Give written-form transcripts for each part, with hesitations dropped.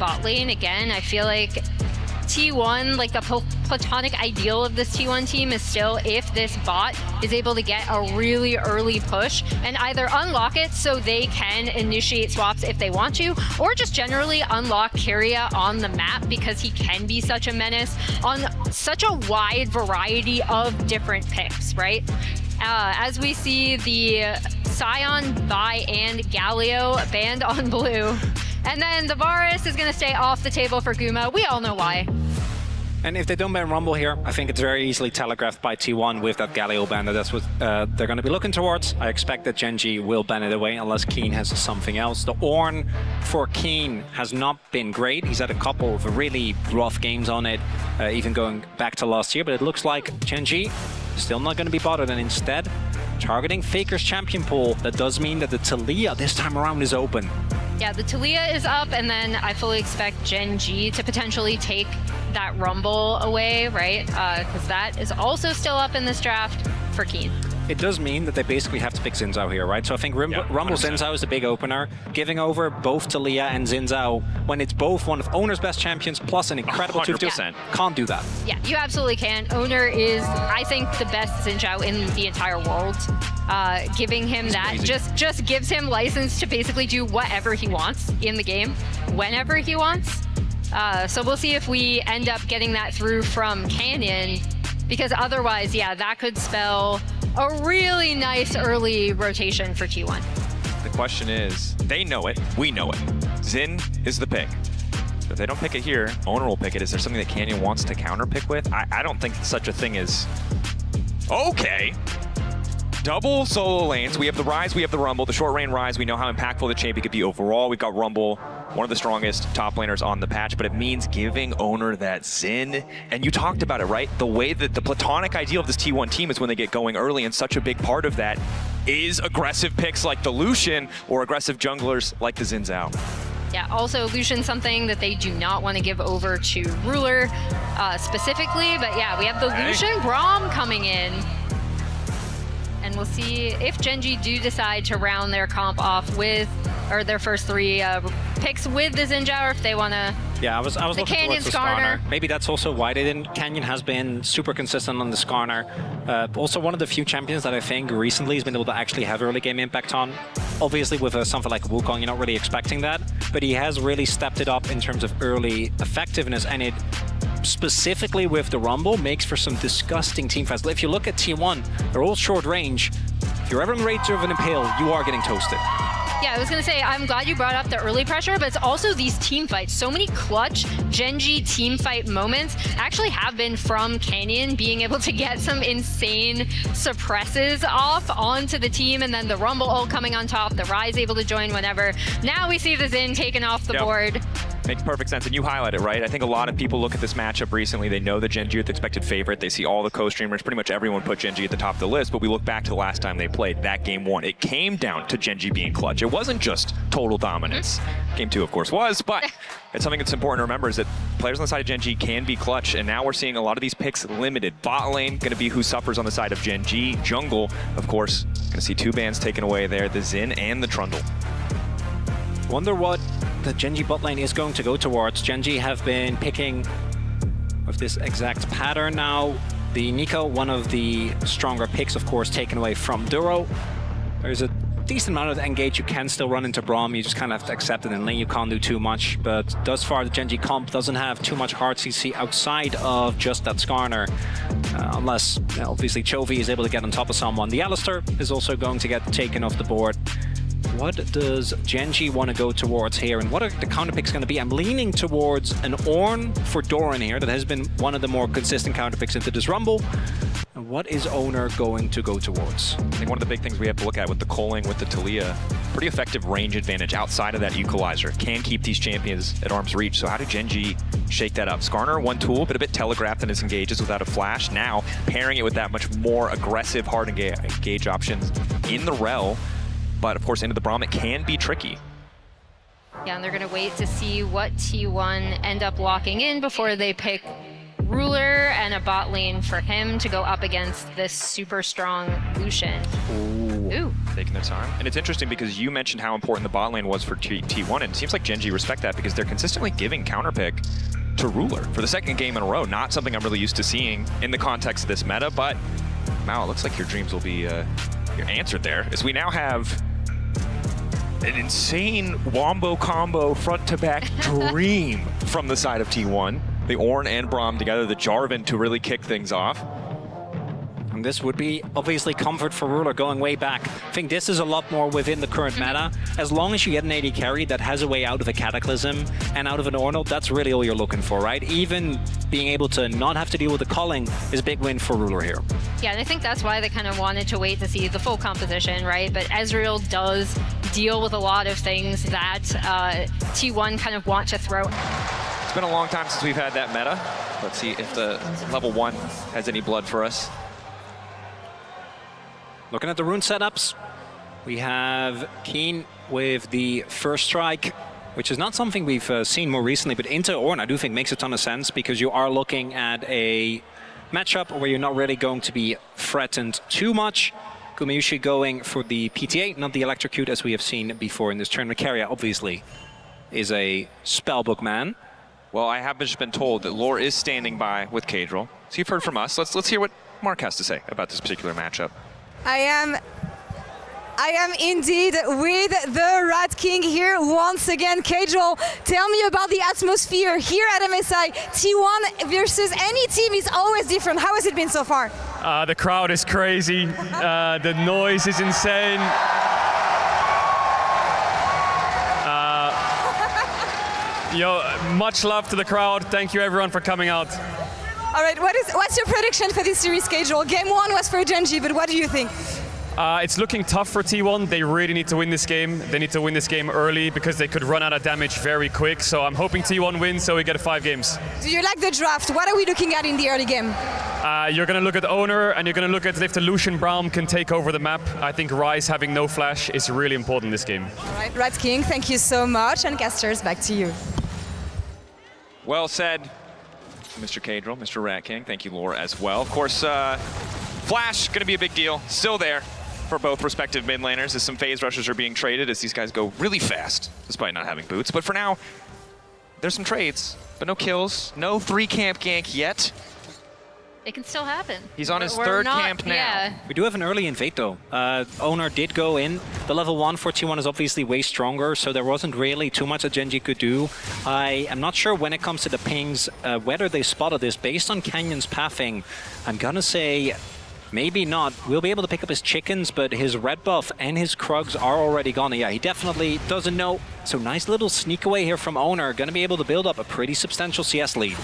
bot lane. Again, I feel like T1, like the platonic ideal of this T1 team is still if this bot is able to get a really early push and either unlock it so they can initiate swaps if they want to, or just generally unlock Kyria on the map because he can be such a menace on such a wide variety of different picks, right? As we see the Scion, Vi, and Galio banned on blue. And then the Varus is going to stay off the table for Guma. We all know why. And if they don't ban Rumble here, I think it's very easily telegraphed by T1 with that Galio ban that that's what they're going to be looking towards. I expect that GenG will ban it away unless Keen has something else. The Ornn for Keen has not been great. He's had a couple of really rough games on it, even going back to last year. But it looks like GenG still not going to be bothered, and instead targeting Faker's champion pool. That does mean that the Taliyah this time around is open. Yeah, the Taliyah is up, and then I fully expect GenG to potentially take that Rumble away, right? Because that is also still up in this draft for Keen. It does mean that they basically have to pick Xin Zhao here, right? So I think Rumble 100%. Xin Zhao is the big opener. Giving over both Taliyah and Xin Zhao when it's both one of Owner's best champions plus an incredible 100%. Can't do that. Yeah, you absolutely can. Owner is, I think, the best Xin Zhao in the entire world. Giving him that just gives him license to basically do whatever he wants in the game, whenever he wants. So we'll see if we end up getting that through from Canyon, because otherwise, yeah, that could spell a really nice early rotation for T1. The question is, they know it, we know it. Xin is the pick. If they don't pick it here, Owner will pick it. Is there something that Canyon wants to counter pick with? I don't think such a thing is... Okay. Double solo lanes. We have the Ryze, we have the Rumble. The short range Ryze, we know how impactful the champion could be overall. We've got Rumble, one of the strongest top laners on the patch, but it means giving Owner that Xin. And you talked about it, right? The way that the platonic ideal of this T1 team is when they get going early, and such a big part of that is aggressive picks like the Lucian or aggressive junglers like the Xin Zhao. Yeah, also Lucian's something that they do not want to give over to Ruler specifically, but yeah, we have the Lucian Braum coming in. And we'll see if GenG do decide to round their comp off with, or their first three picks with the Xin Zhao, or if they want to. Yeah, I was looking Canyon towards the Skarner. Maybe that's also why they didn't. Canyon has been super consistent on the Skarner. Also one of the few champions that I think recently has been able to actually have early game impact on. Obviously with something like Wukong, you're not really expecting that, but he has really stepped it up in terms of early effectiveness, and it specifically with the Rumble makes for some disgusting team fights. If you look at T1, they're all short range. If you're ever in range of an Impale, you are getting toasted. Yeah, I was going to say, I'm glad you brought up the early pressure, but it's also these team fights. So many clutch GenG team fight moments actually have been from Canyon being able to get some insane suppresses off onto the team, and then the Rumble ult coming on top, the Ryze able to join whenever. Now we see the Xin taken off the board. Makes perfect sense, and you highlight it, right? I think a lot of people look at this matchup recently, they know that GenG is the expected favorite, they see all the co-streamers, pretty much everyone put GenG at the top of the list, but we look back to the last time they played, that game one. It came down to GenG being clutch. It wasn't just total dominance. Game two, of course, was, but it's something that's important to remember is that players on the side of GenG can be clutch, and now we're seeing a lot of these picks limited. Bot lane, going to be who suffers on the side of GenG. Jungle, of course, going to see two bans taken away there, the Xin and the Trundle. Wonder what the GenG bot lane is going to go towards. GenG have been picking with this exact pattern now. The Nico, one of the stronger picks, of course, taken away from Duro. There's a decent amount of engage. You can still run into Braum. You just kind of have to accept it in lane. You can't do too much. But thus far, the GenG comp doesn't have too much hard CC outside of just that Skarner. Unless, obviously, Chovy is able to get on top of someone. The Alistar is also going to get taken off the board. What does GenG want to go towards here, and what are the counter picks going to be? I'm leaning towards an Ornn for Doran here. That has been one of the more consistent counter picks into this Rumble. And what is Owner going to go towards? I think one of the big things we have to look at with the culling, with the Taliyah, pretty effective range advantage outside of that equalizer. Can keep these champions at arm's reach. So how did GenG shake that up? Skarner, one tool, but a bit telegraphed in his engages without a flash. Now, pairing it with that much more aggressive hard engage options in the Rel. But of course, into the Braum, it can be tricky. Yeah, and they're going to wait to see what T1 end up locking in before they pick Ruler and a bot lane for him to go up against this super strong Lucian. Ooh. taking their time. And it's interesting because you mentioned how important the bot lane was for T1, and it seems like Gen G respect that because they're consistently giving counterpick to Ruler for the second game in a row. Not something I'm really used to seeing in the context of this meta, but Mao, it looks like your dreams will be answered there, as we now have an insane wombo combo front-to-back dream from the side of T1. The Ornn and Braum together, the Jarvan to really kick things off. And this would be obviously comfort for Ruler going way back. I think this is a lot more within the current meta. As long as you get an AD carry that has a way out of a Cataclysm and out of an Ornn, that's really all you're looking for, right? Even being able to not have to deal with the culling is a big win for Ruler here. Yeah, and I think that's why they kind of wanted to wait to see the full composition, right? But Ezreal does deal with a lot of things that T1 kind of want to throw. It's been a long time since we've had that meta. Let's see if the level 1 has any blood for us. Looking at the rune setups, we have Keen with the first strike, which is not something we've seen more recently, but into Ornn I do think makes a ton of sense because you are looking at a matchup where you're not really going to be threatened too much. Gumayushi going for the PTA, not the electrocute as we have seen before in this tournament. Keria obviously is a spellbook man. Well, I have just been told that Lore is standing by with Kadril. So you've heard from us. Let's hear what Mark has to say about this particular matchup. I am indeed with the Rat King here once again. Kadril, tell me about the atmosphere here at MSI. T1 versus any team is always different. How has it been so far? The crowd is crazy. The noise is insane. Much love to the crowd. Thank you everyone for coming out. All right, what's your prediction for this series, Kadril? Game 1 was for Gen G, but what do you think? It's looking tough for T1. They really need to win this game. They need to win this game early because they could run out of damage very quick. So I'm hoping T1 wins so we get 5 games. Do you like the draft? What are we looking at in the early game? You're going to look at Owner and you're going to look at if the Lucian Braum can take over the map. I think Ryze having no flash is really important in this game. All right, Rat King, thank you so much. And casters, back to you. Well said, Mr. Kadril, Mr. Rat King. Thank you, Lore, as well. Of course, Flash, going to be a big deal. Still there for both respective mid laners as some phase rushers are being traded as these guys go really fast, despite not having boots. But for now, there's some trades, but no kills. No 3-camp gank yet. It can still happen. He's on his We're third not, camp now. Yeah. We do have an early invade though. Owner did go in. The level 1 for T1 is obviously way stronger, so there wasn't really too much that Gen G could do. I am not sure when it comes to the pings, whether they spotted this. Based on Canyon's pathing, I'm gonna say maybe not. We'll be able to pick up his chickens, but his red buff and his Krugs are already gone. Yeah, he definitely doesn't know. So nice little sneak away here from Owner. Gonna be able to build up a pretty substantial CS lead.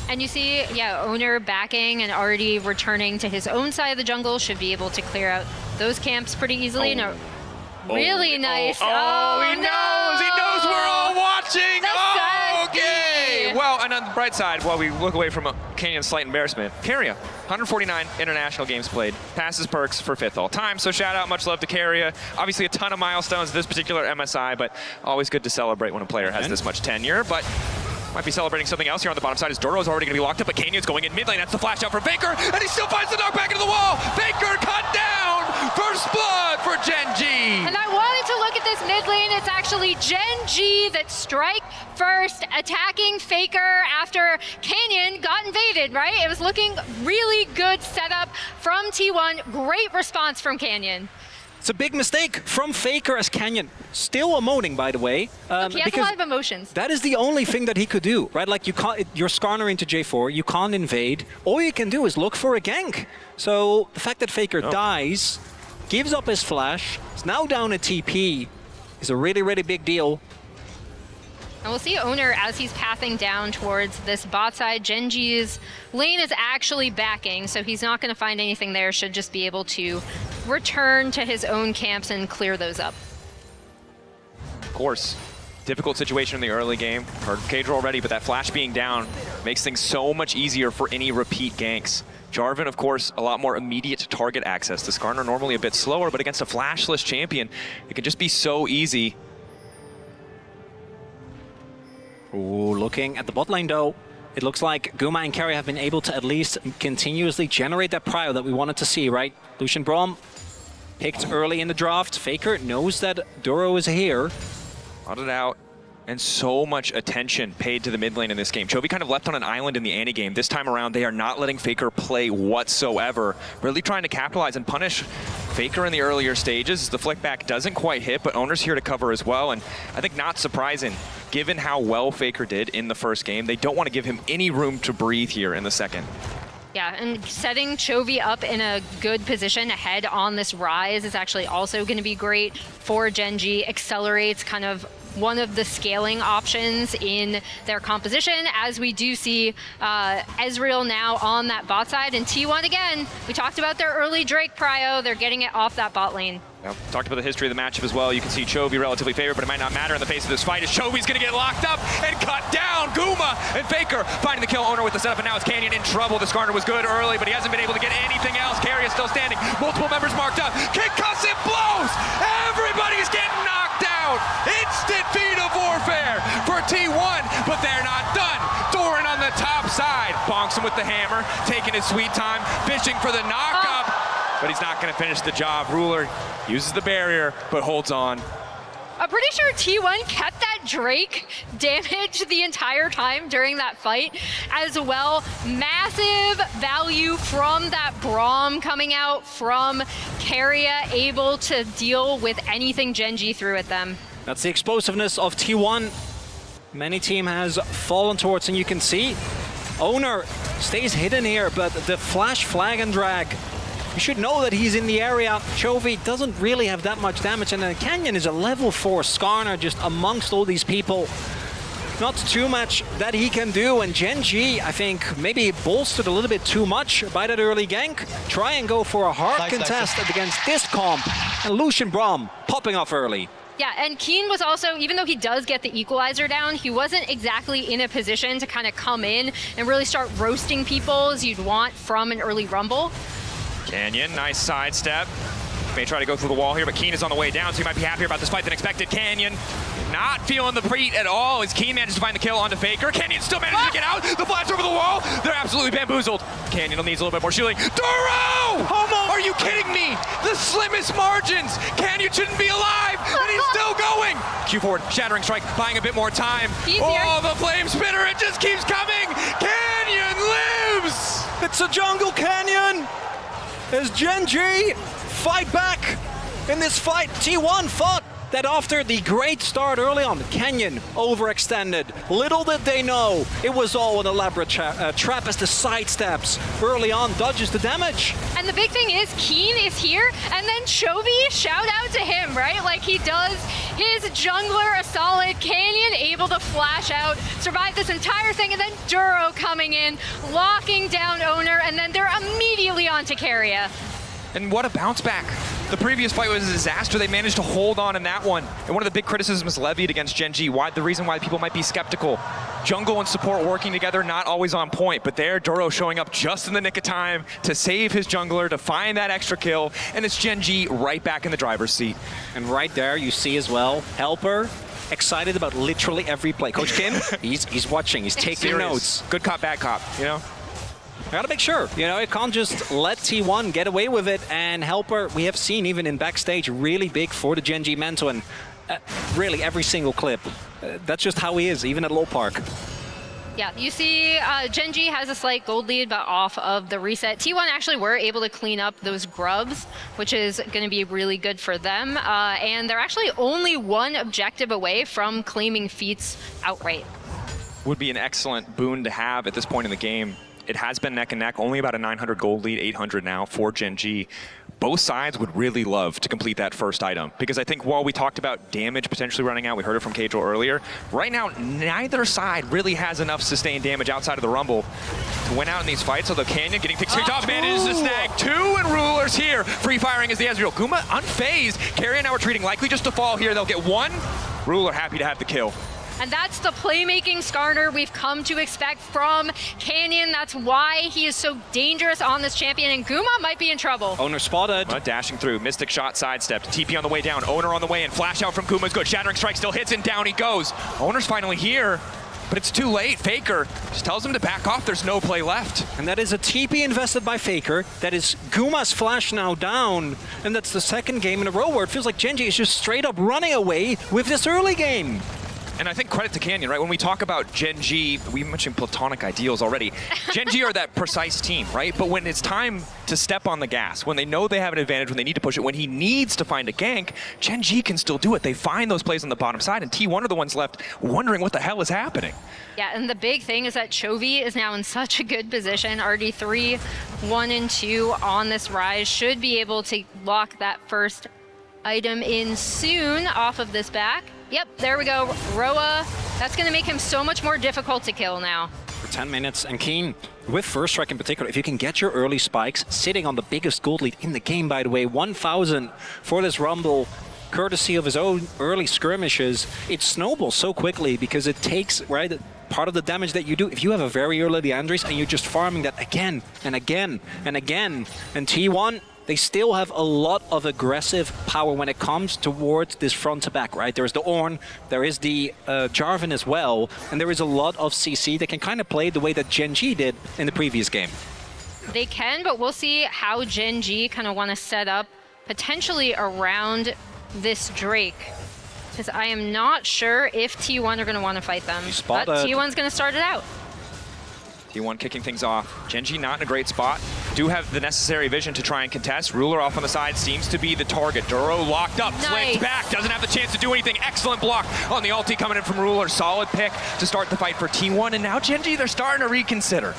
And you see, yeah, Owner backing and already returning to his own side of the jungle, should be able to clear out those camps pretty easily. No, really nice. He knows! He knows we're all watching! Okay! Well, and on the bright side, while we look away from a Canyon's slight embarrassment, Keria, 149 international games played, passes perks for 5th all time. So shout out, much love to Keria. Obviously a ton of milestones this particular MSI, but always good to celebrate when a player has this much tenure. But might be celebrating something else here on the bottom side as Doro's already going to be locked up, but Canyon's going in mid lane. That's the flash out for Faker, and he still finds the knockback into the wall. Faker cut down. First blood for Gen G. And I wanted to look at this mid lane. It's actually Gen G that strike first, attacking Faker after Canyon got invaded, right? It was looking really good setup from T1. Great response from Canyon. It's a big mistake from Faker as Canyon. Still emoting, by the way. He has a lot of emotions. That is the only thing that he could do, right? Like, you can't, you're Skarner into J4, you can't invade. All you can do is look for a gank. So the fact that Faker dies, gives up his flash, is now down a TP, is a really, really big deal. And we'll see Owner as he's pathing down towards this bot side. Gen G's lane is actually backing, so he's not going to find anything there. Should just be able to return to his own camps and clear those up. Of course, difficult situation in the early game. Heard Kadril already, but that flash being down makes things so much easier for any repeat ganks. Jarvan, of course, a lot more immediate target access. The Skarner normally a bit slower, but against a flashless champion, it can just be so easy. Ooh, looking at the bot lane though, it looks like Guma and Keria have been able to at least continuously generate that prio that we wanted to see, right? Lucian Braum picked early in the draft. Faker knows that Duro is here. Plotted out, and so much attention paid to the mid lane in this game. Chovy kind of left on an island in the Annie game. This time around, they are not letting Faker play whatsoever. Really trying to capitalize and punish Faker in the earlier stages. The flick back doesn't quite hit, but Owner's here to cover as well. And I think not surprising, given how well Faker did in the first game, they don't want to give him any room to breathe here in the second. Yeah, and setting Chovy up in a good position ahead on this rise is actually also going to be great for Gen.G. Accelerates kind of one of the scaling options in their composition, as we do see Ezreal now on that bot side. And T1 again, we talked about their early Drake prio, they're getting it off that bot lane. Yep. Talked about the history of the matchup as well. You can see Chovy relatively favored, but it might not matter in the face of this fight as Chovy's going to get locked up and cut down. Guma and Faker finding the kill. Owner with the setup, and now it's Canyon in trouble. The Skarner was good early, but he hasn't been able to get anything else. Carry is still standing. Multiple members marked up. Concussive blows! Everybody's getting knocked out! Instant feat of warfare for T1, but they're not done. Doran on the top side. Bonks him with the hammer, taking his sweet time, fishing for the knock-up. But he's not going to finish the job. Ruler uses the barrier, but holds on. I'm pretty sure T1 kept that Drake damage the entire time during that fight as well. Massive value from that Braum coming out from Keria, able to deal with anything Gen.G threw at them. That's the explosiveness of T1. Many team has fallen towards, and you can see Owner stays hidden here, but the flash flag and drag, you should know that he's in the area. Chovy doesn't really have that much damage, and then Canyon is a level 4 Skarner just amongst all these people. Not too much that he can do, and Gen.G, I think, maybe bolstered a little bit too much by that early gank. Try and go for a hard contest against this comp, and Lucian Braum popping off early. Yeah, and Keen was also, even though he does get the equalizer down, he wasn't exactly in a position to kind of come in and really start roasting people as you'd want from an early rumble. Canyon, nice sidestep. May try to go through the wall here, but Keen is on the way down, so he might be happier about this fight than expected. Canyon not feeling the beat at all as Keen manages to find the kill onto Faker. Canyon still manages to get out. The flash over the wall. They're absolutely bamboozled. Canyon needs a little bit more shielding. Duro! Are you kidding me? The slimmest margins. Canyon shouldn't be alive, and he's still going. Q forward, Shattering Strike, buying a bit more time. Oh, the Flame Spitter, it just keeps coming. Canyon lives! It's a jungle Canyon! As Gen.G fight back in this fight. T1 thought that after the great start early on, Canyon overextended. Little did they know, it was all an elaborate trap as the sidesteps early on dodges the damage. And the big thing is, Keen is here, and then Chovy, shout out to him, right? Like, he does his jungler a solid. Canyon able to flash out, survive this entire thing, and then Duro coming in, locking down Owner, and then they're immediately on to Keria. And what a bounce back. The previous fight was a disaster. They managed to hold on in that one. And one of the big criticisms levied against Gen.G, the reason why people might be skeptical. Jungle and support working together, not always on point, but there, Duro showing up just in the nick of time to save his jungler, to find that extra kill, and it's Gen.G right back in the driver's seat. And right there, you see as well, Helper, excited about literally every play. Coach Kim, he's watching, he's taking notes. Good cop, bad cop, you know? I gotta make sure, you know, it can't just let T1 get away with it, and Helper, we have seen even in backstage, really big for the Gen.G mentor, and really every single clip. That's just how he is, even at Low Park. Yeah, you see Gen.G has a slight gold lead, but off of the reset. T1 actually were able to clean up those grubs, which is going to be really good for them. And they're actually only one objective away from claiming feats outright. Would be an excellent boon to have at this point in the game. It has been neck and neck, only about a 900 gold lead, 800 now for Gen.G. Both sides would really love to complete that first item, because I think while we talked about damage potentially running out, we heard it from Kajal earlier, right now neither side really has enough sustained damage outside of the Rumble to win out in these fights, although Canyon getting picked off, manages to snag 2, and Ruler's here. Free firing is the Ezreal. Guma unfazed. Keria now retreating, likely just to fall here. They'll get 1. Ruler happy to have the kill. And that's the playmaking Skarner we've come to expect from Canyon. That's why he is so dangerous on this champion, and Guma might be in trouble. Owner spotted. Dashing through, Mystic Shot sidestepped, TP on the way down, Owner on the way, and flash out from Guma is good. Shattering Strike still hits, and down he goes. Owner's finally here. but it's too late. Faker just tells him to back off. There's no play left. And that is a TP invested by Faker. That is Guma's flash now down. And that's the second game in a row where it feels like Gen G is just straight up running away with this early game. And I think credit to Canyon, right? When we talk about Gen G, we mentioned platonic ideals already. Gen G are that precise team, right? But when it's time to step on the gas, when they know they have an advantage, when they need to push it, when he needs to find a gank, Gen G can still do it. They find those plays on the bottom side, and T1 are the ones left wondering what the hell is happening. Yeah, and the big thing is that Chovy is now in such a good position. RD3, 1 and 2 on this rise. Should be able to lock that first item in soon off of this back. Yep, there we go. Roa, that's going to make him so much more difficult to kill now. For 10 minutes, and Keen, with First Strike in particular, if you can get your early spikes, sitting on the biggest gold lead in the game, by the way, 1,000 for this Rumble, courtesy of his own early skirmishes, it snowballs so quickly because it takes, right, part of the damage that you do. If you have a very early Leandris and you're just farming that again and again and again, and T1, they still have a lot of aggressive power when it comes towards this front to back, right? There's the Ornn, there is the Jarvan as well, and there is a lot of CC that can kind of play the way that Gen G did in the previous game. They can, but we'll see how Gen G kind of want to set up potentially around this Drake. Because I am not sure if T1 are going to want to fight them. But T1's going to start it out. T1 kicking things off. Gen G not in a great spot. Do have the necessary vision to try and contest. Ruler off on the side seems to be the target. Duro locked up, flicked back, doesn't have the chance to do anything. Excellent block on the ulti coming in from Ruler. Solid pick to start the fight for T1. And now Gen G, they're starting to reconsider.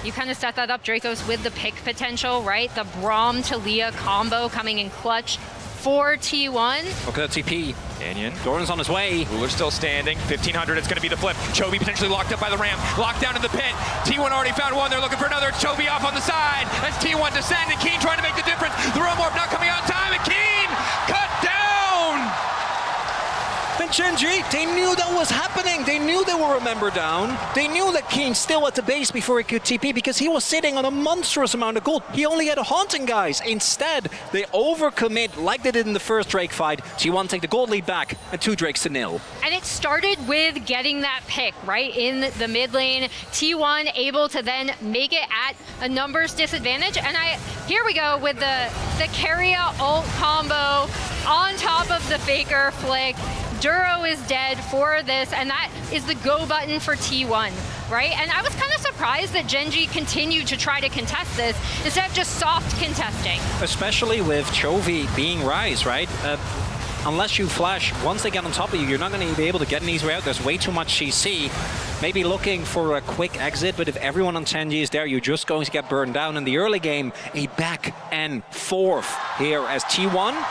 You kind of set that up, Dracos, with the pick potential, right? The Braum to Leah combo coming in clutch for T1. Look at that TP. Canyon. Doran's on his way. Ruler's still standing. 1,500, it's going to be the flip. Chovy potentially locked up by the ramp. Locked down in the pit. T1 already found one. They're looking for another. Chovy off on the side. As T1 descend, and Keen trying to make the difference. The Realm Warp not coming out in time, and Keen cut down! And Gen G, they knew that was happening. They knew they were a member down. They knew that Keen still at the base before he could TP because he was sitting on a monstrous amount of gold. He only had a Haunting, guys. Instead, they overcommit like they did in the first Drake fight. T1 take the gold lead back and 2 Drakes to 0. And it started with getting that pick, right, in the mid lane. T1 able to then make it at a numbers disadvantage. And here we go with the Keria ult combo on top of the Faker flick. Duro is dead for this, and that is the go button for T1, right? And I was kind of surprised that Gen G continued to try to contest this instead of just soft contesting. Especially with Chovy being Rise, right? Unless you flash, once they get on top of you, you're not going to be able to get an easy way out. There's way too much CC. Maybe looking for a quick exit, but if everyone on 10G is there, you're just going to get burned down. In the early game, a back and forth here as T1.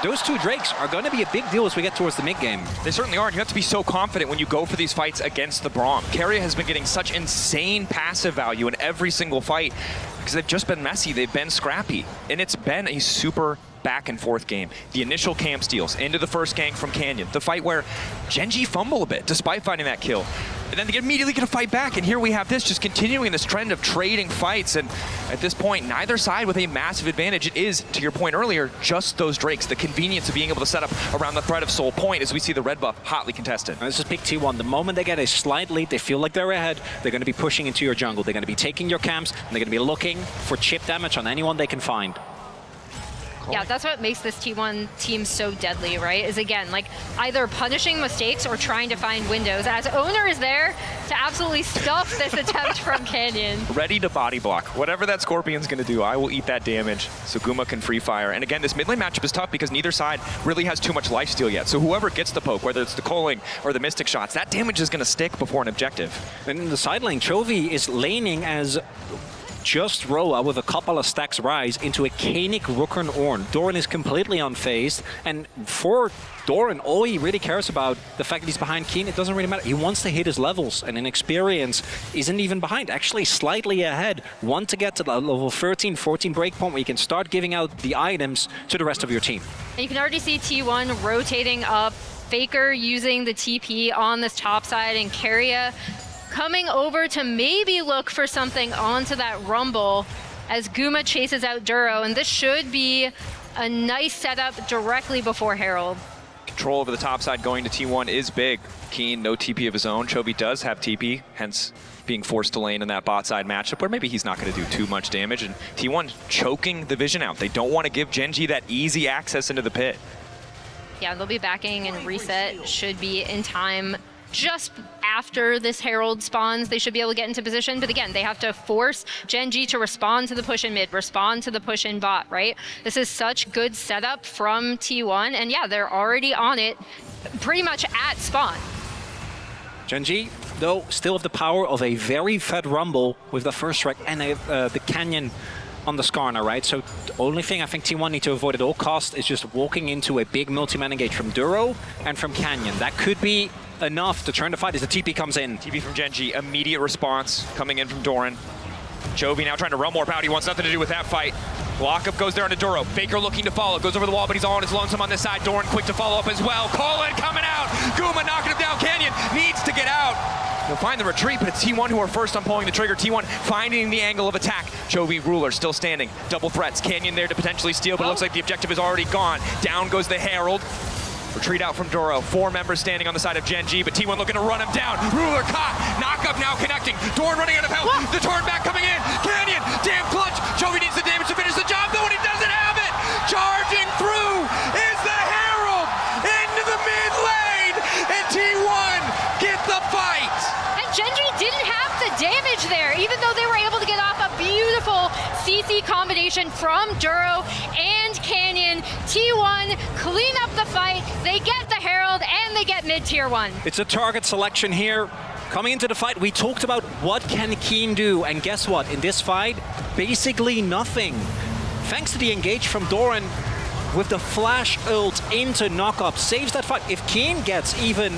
Those 2 Drakes are going to be a big deal as we get towards the mid-game. They certainly are, and you have to be so confident when you go for these fights against the Braum. Keria has been getting such insane passive value in every single fight because they've just been messy, they've been scrappy, and it's been a super back and forth game. The initial camp steals into the first gank from Canyon, the fight where Gen G fumble a bit despite finding that kill. And then they immediately get a fight back, and here we have this just continuing this trend of trading fights, and at this point, neither side with a massive advantage. It is, to your point earlier, just those Drakes, the convenience of being able to set up around the threat of Soul Point as we see the red buff hotly contested. And this is pick T1. The moment they get a slight lead, they feel like they're ahead, they're going to be pushing into your jungle. They're going to be taking your camps, and they're going to be looking for chip damage on anyone they can find. Yeah, that's what makes this T1 team so deadly, right? Is again, like either punishing mistakes or trying to find windows. As Owner is there to absolutely stuff this attempt from Canyon. Ready to body block. Whatever that Scorpion's gonna do, I will eat that damage so Guma can free fire. And again, this mid lane matchup is tough because neither side really has too much lifesteal yet. So whoever gets the poke, whether it's the culling or the mystic shots, that damage is gonna stick before an objective. And in the side lane, Chovy is laning as just Roa with a couple of stacks Rise into a Kanik Rooker Ornn. Doran is completely unfazed, and for Doran, all he really cares about, the fact that he's behind Keen, it doesn't really matter. He wants to hit his levels, and in experience, isn't even behind, actually slightly ahead. Want to get to the level 13, 14 breakpoint where you can start giving out the items to the rest of your team. And you can already see T1 rotating up, Faker using the TP on this top side, and Keria coming over to maybe look for something onto that Rumble as Guma chases out Duro, and this should be a nice setup directly before Herald. Control over the top side going to T1 is big. Keen, no TP of his own. Chovy does have TP, hence being forced to lane in that bot side matchup where maybe he's not going to do too much damage. And T1 choking the vision out. They don't want to give GenG that easy access into the pit. Yeah, they'll be backing and reset should be in time. Just after this Herald spawns, they should be able to get into position. But again, they have to force GenG to respond to the push in mid, respond to the push in bot, right? This is such good setup from T1. And yeah, they're already on it pretty much at spawn. GenG, though, still have the power of a very fed Rumble with the first strike and the Canyon on the Skarner, right? So the only thing I think T1 need to avoid at all costs is just walking into a big multi-man engage from Duro and from Canyon. That could be enough to turn the fight as the TP comes in. TP from GenG, immediate response coming in from Doran. Chovy now trying to run more out. He wants nothing to do with that fight. Lockup goes there into Duro. Faker looking to follow. Goes over the wall, but he's all on his lonesome on this side. Doran quick to follow up as well. Colin coming out. Guma knocking him down. Canyon needs to get out. He'll find the retreat, but it's T1 who are first on pulling the trigger. T1 finding the angle of attack. Chovy, Ruler still standing. Double threats. Canyon there to potentially steal, but it looks like the objective is already gone. Down goes the Herald. Retreat out from Duro. 4 members standing on the side of GenG, but T1 looking to run him down. Ruler caught. Knockup now connecting. Doran running out of health. The turn back coming in. Canyon, damn clutch. Chovy needs the damage to finish the job, though, and he doesn't have it. Charging through is the Herald into the mid lane, and T1 get the fight. And GenG didn't have the damage there, even though they were able to get off a beautiful CC combination from Duro and Canyon. T1 clean up the fight, they get the Herald, and they get mid-tier 1. It's a target selection here. Coming into the fight, we talked about what can Keen do, and guess what? In this fight, basically nothing. Thanks to the engage from Doran with the flash ult into knockup, saves that fight. If Keen gets even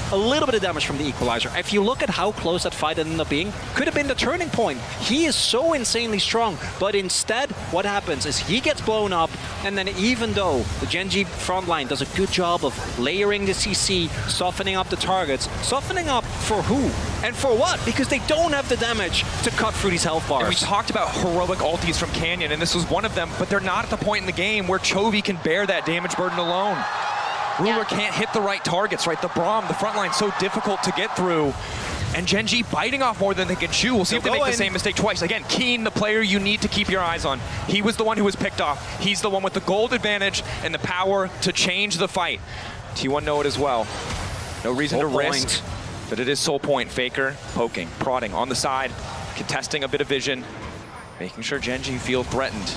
a little bit of damage from the equalizer, if you look at how close that fight ended up being, could have been the turning point. He is so insanely strong, but instead what happens is he gets blown up, and then even though the GenG front line does a good job of layering the CC, softening up the targets, softening up for who and for what? Because they don't have the damage to cut through these health bars. And we talked about heroic ultis from Canyon, and this was one of them, but they're not at the point in the game where Chovy can bear that damage burden alone. Ruler can't hit the right targets, right? The Braum, the front line, so difficult to get through. And GenG biting off more than they can chew. We'll see if they make the same mistake twice. Again, Keen, the player you need to keep your eyes on. He was the one who was picked off. He's the one with the gold advantage and the power to change the fight. T1 know it as well. No reason to risk, but it is Soul Point. Faker poking, prodding on the side, contesting a bit of vision, making sure GenG feel threatened.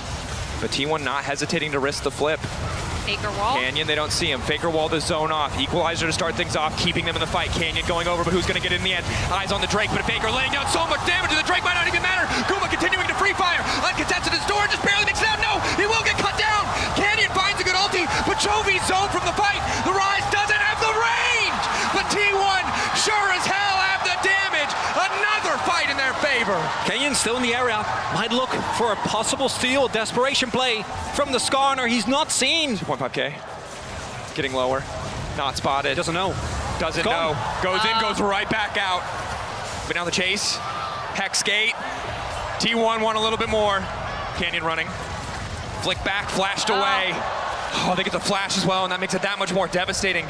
But T1 not hesitating to risk the flip. Faker wall. Canyon, they don't see him. Faker wall the zone off. Equalizer to start things off, keeping them in the fight. Canyon going over, but who's going to get it in the end? Eyes on the Drake, but Faker laying down so much damage, and the Drake might not even matter. Guma continuing to free fire. Uncontested his door, just barely makes it out. No, he will get cut down. Canyon finds a good ulti, but Chovy's zone from the fight. The Rise doesn't have the range, but T1 sure as hell have the damage. Another fight in their favor. Canyon still in the area. Might look for a possible steal, desperation play from the Skarner. He's not seen. 2.5k. Getting lower. Not spotted. Doesn't know. Doesn't know. Goes in, goes right back out. But now the chase. Hex gate. T1 want a little bit more. Canyon running. Flick back, flashed away. Oh, they get the flash as well, and that makes it that much more devastating.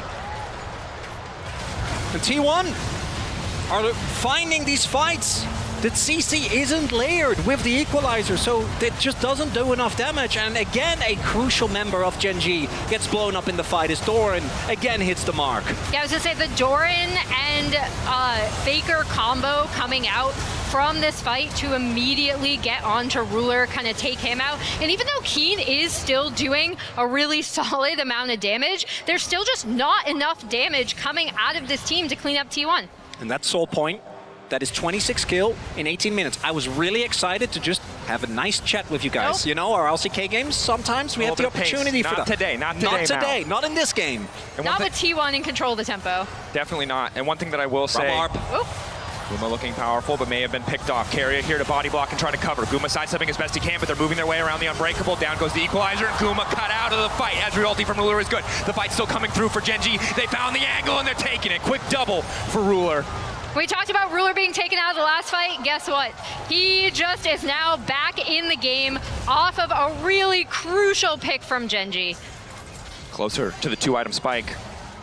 And T1 are finding these fights that CC isn't layered with the equalizer, so it just doesn't do enough damage. And again, a crucial member of GenG gets blown up in the fight as Doran again hits the mark. Yeah, I was gonna say the Doran and Faker combo coming out from this fight to immediately get onto Ruler, kind of take him out. And even though Keen is still doing a really solid amount of damage, there's still just not enough damage coming out of this team to clean up T1. And that's Soul Point. That is 26 kill in 18 minutes. I was really excited to just have a nice chat with you guys. You know, our LCK games, sometimes we have the opportunity for that. Not today, not in this game. And not with T1 in control of the tempo. Definitely not. And one thing that I will say, Guma looking powerful, but may have been picked off. Carrier here to body block and try to cover. Guma sidestepping as best he can, but they're moving their way around the Unbreakable. Down goes the Equalizer, and Guma cut out of the fight. Ezreal ulti from Ruler is good. The fight's still coming through for GenG. They found the angle, and they're taking it. Quick double for Ruler. We talked about Ruler being taken out of the last fight. Guess what? He just is now back in the game off of a really crucial pick from GenG. Closer to the 2-item spike.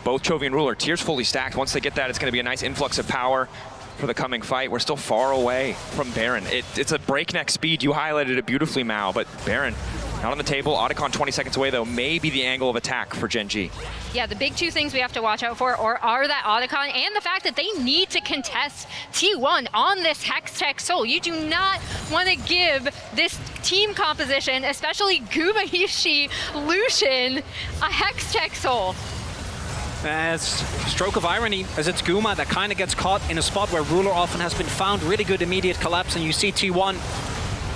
both Chovy and Ruler. Tier's fully stacked. Once they get that, it's going to be a nice influx of power for the coming fight. We're still far away from Baron. It's a breakneck speed. You highlighted it beautifully, Mao, but Baron not on the table. Otacon 20 seconds away, though, may be the angle of attack for Gen G. Yeah, the big two things we have to watch out for are that Otacon and the fact that they need to contest T1 on this Hextech Soul. You do not want to give this team composition, especially Gumayushi Lucian, a Hextech Soul. As stroke of irony, as it's Guma that kind of gets caught in a spot where Ruler often has been found. Really good immediate collapse, and you see T1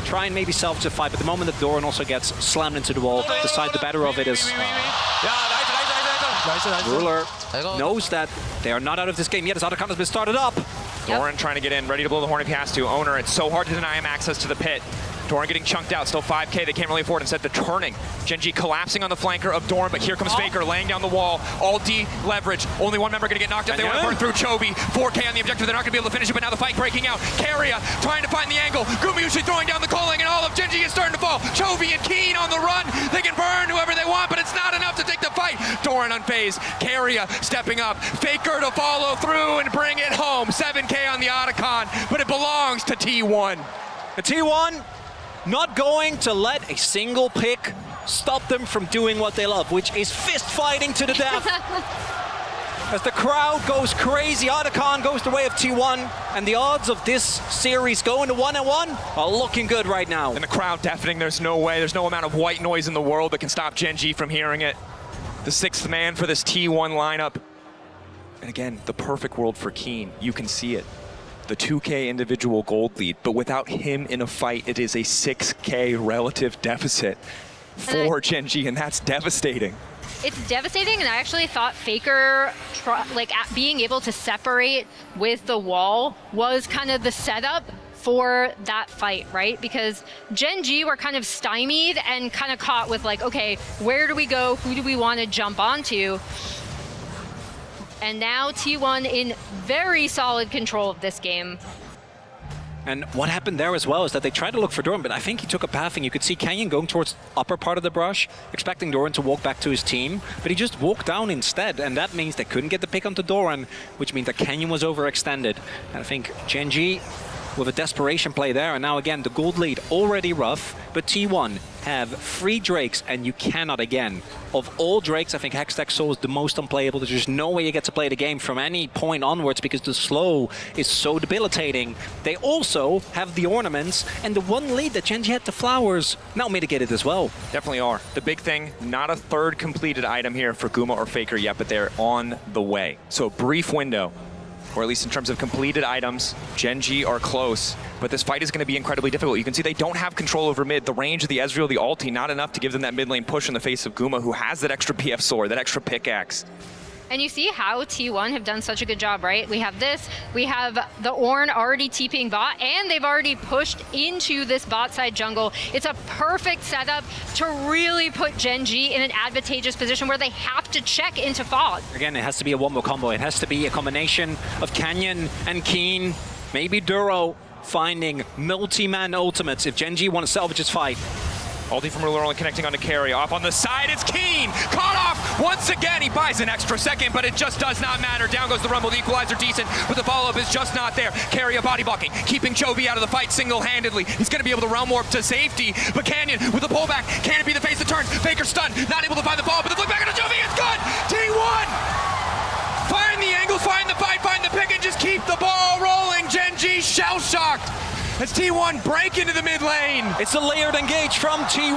try and maybe salvage the fight, but the moment the Doran also gets slammed into the wall, decide the better of it is Ruler knows that they are not out of this game yet as Otacon has been started up. Doran trying to get in, ready to blow the horn if he has to. Owner, it's so hard to deny him access to the pit. Doran getting chunked out, still 5K, they can't really afford it. Instead, they're turning. Gen G collapsing on the flanker of Doran, but here comes Faker laying down the wall. All D leverage. Only one member gonna get knocked out. They want to burn through Chovy. 4K on the objective. They're not gonna be able to finish it, but now the fight breaking out. Karria trying to find the angle. Gumayushi throwing down the calling, and all of Gen G is starting to fall. Chovy and Keen on the run. They can burn whoever they want, but it's not enough to take the fight. Doran unfazed. Karria stepping up. Faker to follow through and bring it home. 7K on the Otacon, but it belongs to T1. The T1 not going to let a single pick stop them from doing what they love, which is fist fighting to the death. As the crowd goes crazy, Otacon goes the way of T1, and the odds of this series going to 1-1 are looking good right now. And the crowd deafening, there's no way, there's no amount of white noise in the world that can stop Gen G from hearing it. The sixth man for this T1 lineup. And again, the perfect world for Keen. You can see it. The 2K individual gold lead, but without him in a fight, it is a 6K relative deficit for Gen G, and that's devastating. It's devastating, and I actually thought Faker, being able to separate with the wall was kind of the setup for that fight, right? Because Gen G were kind of stymied and kind of caught with like, okay, where do we go? Who do we want to jump onto? And now T1 in very solid control of this game. And what happened there as well is that they tried to look for Doran, but I think he took a pathing. You could see Canyon going towards upper part of the brush, expecting Doran to walk back to his team, but he just walked down instead, and that means they couldn't get the pick onto Doran, which means that Canyon was overextended. And I think Gen G with a desperation play there, and now again the gold lead already rough, but T1 have 3 Drakes, and you cannot again. Of all Drakes, I think Hextech Soul is the most unplayable. There's just no way you get to play the game from any point onwards because the slow is so debilitating. They also have the ornaments, and the one lead that Gen G had, the flowers, now mitigated as well. Definitely are. The big thing, not a third completed item here for Guma or Faker yet, but they're on the way. So a brief window, or at least in terms of completed items, Gen G are close, but this fight is going to be incredibly difficult. You can see they don't have control over mid. The range of the Ezreal, the ulti, not enough to give them that mid lane push in the face of Guma, who has that extra PF sword, that extra pickaxe. And you see how T1 have done such a good job, right? We have this, we have the Ornn already TPing bot, and they've already pushed into this bot side jungle. It's a perfect setup to really put Gen G in an advantageous position where they have to check into Fog. Again, it has to be a wombo combo. It has to be a combination of Canyon and Keen, maybe Duro finding multi-man ultimates if Gen G want to salvage his fight. Ulti from Ruler only connecting onto Karria. Off on the side, it's Keen! Caught off once again! He buys an extra second, but it just does not matter. Down goes the Rumble, the equalizer decent, but the follow-up is just not there. Karria body blocking, keeping Chovy out of the fight single-handedly. He's gonna be able to realm warp to safety, but Canyon with the pullback, can it be the face that turns? Faker stunned, not able to find the fall, but the flick back onto Chovy, it's good! T1! Find the angles, find the fight, find the pick, and just keep the ball rolling. Gen G shell-shocked. As T1 break into the mid lane. It's a layered engage from T1.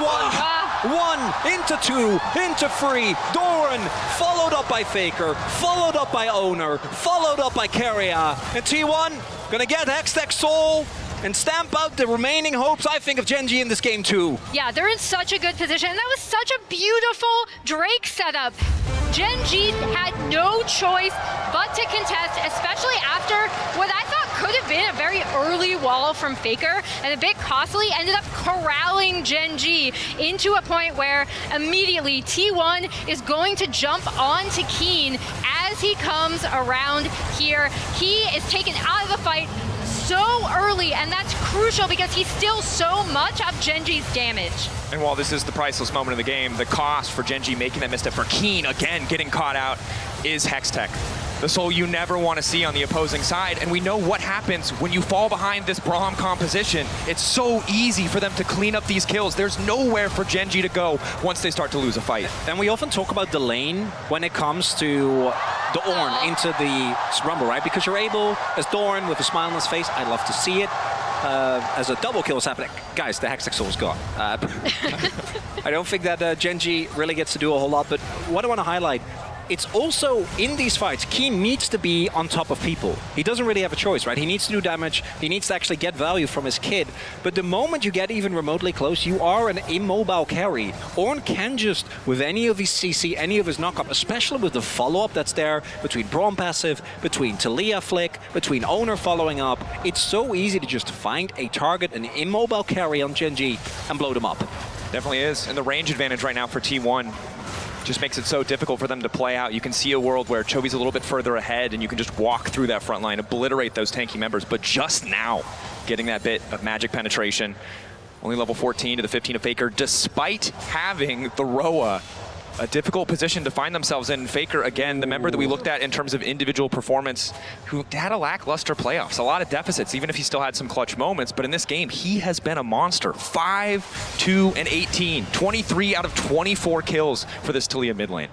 1 into 2 into 3. Doran followed up by Faker, followed up by Owner, followed up by Karria. And T1 gonna get Hextech Soul and stamp out the remaining hopes, I think, of Gen G in this game too. Yeah, they're in such a good position. And that was such a beautiful Drake setup. Gen G had no choice but to contest, especially after what I thought could have been a very early wall from Faker, and a bit costly, ended up corralling Gen G into a point where immediately T1 is going to jump onto Keen as he comes around here. He is taken out of the fight so early, and that's crucial because he's still so much of Gen G's damage. And while this is the priceless moment of the game, the cost for Gen G making that misstep for Keen, again, getting caught out is Hextech. The soul you never want to see on the opposing side, and we know what happens when you fall behind this Braum composition. It's so easy for them to clean up these kills. There's nowhere for Gen G to go once they start to lose a fight. And we often talk about the lane when it comes to the Ornn into the Rumble, right? Because you're able, as Dorn with a smile on his face, I love to see it. As a double kill is happening. Guys, the Hextech soul's gone. I don't think that Gen G really gets to do a whole lot, but what I want to highlight, it's also, in these fights, Keen needs to be on top of people. He doesn't really have a choice, right? He needs to do damage. He needs to actually get value from his kid. But the moment you get even remotely close, you are an immobile carry. Ornn can just, with any of his CC, any of his knockup, especially with the follow-up that's there, between Braum passive, between Talia flick, between Owner following up, it's so easy to just find a target, an immobile carry on Gen G, and blow them up. Definitely is. And the range advantage right now for T1 just makes it so difficult for them to play out. You can see a world where Chovy's a little bit further ahead and you can just walk through that front line, obliterate those tanky members, but just now getting that bit of magic penetration. Only level 14 to the 15 of Faker, despite having the Roa. A difficult position to find themselves in. Faker, again, the member that we looked at in terms of individual performance, who had a lackluster playoffs, a lot of deficits, even if he still had some clutch moments. But in this game, he has been a monster. 5, 2, and 18. 23 out of 24 kills for this Talia mid lane.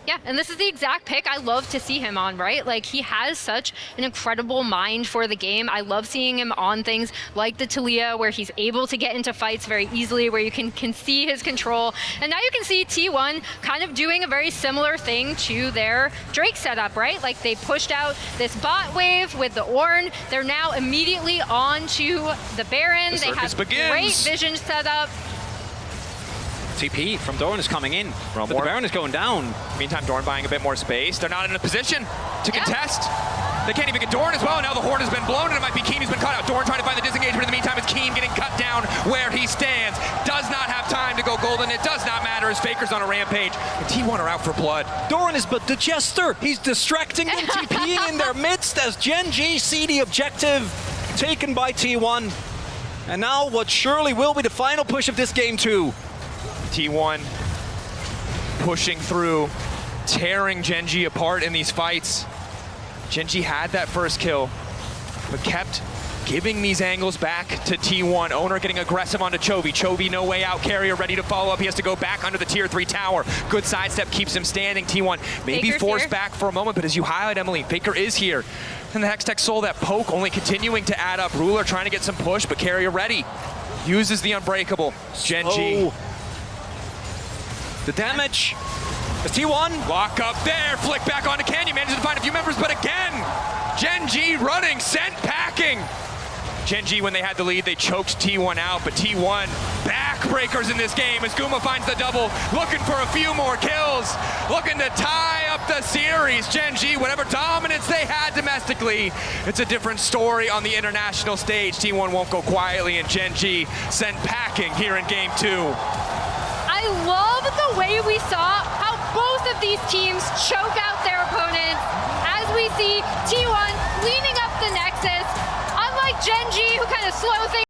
Yeah, and this is the exact pick I love to see him on, right? Like, he has such an incredible mind for the game. I love seeing him on things like the Talia, where he's able to get into fights very easily, where you can see his control. And now you can see T1 kind of doing a very similar thing to their Drake setup, right? Like, they pushed out this bot wave with the Ornn. They're now immediately on to the Baron. They have great vision set up. TP from Dorn is coming in, but the Baron is going down. Meantime, Dorn buying a bit more space. They're not in a position to contest. They can't even get Dorn as well. Now the Horn has been blown, and it might be Keen who's been cut out. Dorn trying to find the disengagement. In the meantime, it's Keen getting cut down where he stands. Does not have time to go golden. It does not matter as Faker's on a rampage. And T1 are out for blood. Dorn is but the jester. He's distracting them, TPing in their midst as Gen G see the objective taken by T1. And now what surely will be the final push of this game too. T1 pushing through, tearing Gen G apart in these fights. Gen G had that first kill, but kept giving these angles back to T1. Owner getting aggressive onto Chovy. Chovy no way out, Carrier ready to follow up. He has to go back under the tier 3 tower. Good sidestep keeps him standing. T1 maybe Faker's forced here. back for a moment, but as you highlight, Emily, Faker is here. And the Hextech Soul, that poke only continuing to add up. Ruler trying to get some push, but Carrier ready. Uses the unbreakable. Gen G. The damage is T1. Lock up there, flick back onto Canyon, manages to find a few members, but again, Gen G running, sent packing. Gen G, when they had the lead, they choked T1 out, but T1 backbreakers in this game as Guma finds the double, looking for a few more kills, looking to tie up the series. Gen G, whatever dominance they had domestically, it's a different story on the international stage. T1 won't go quietly, and Gen G sent packing here in game 2. I love the way we saw how both of these teams choke out their opponents as we see T1 cleaning up the Nexus, unlike Gen G, who kind of slow things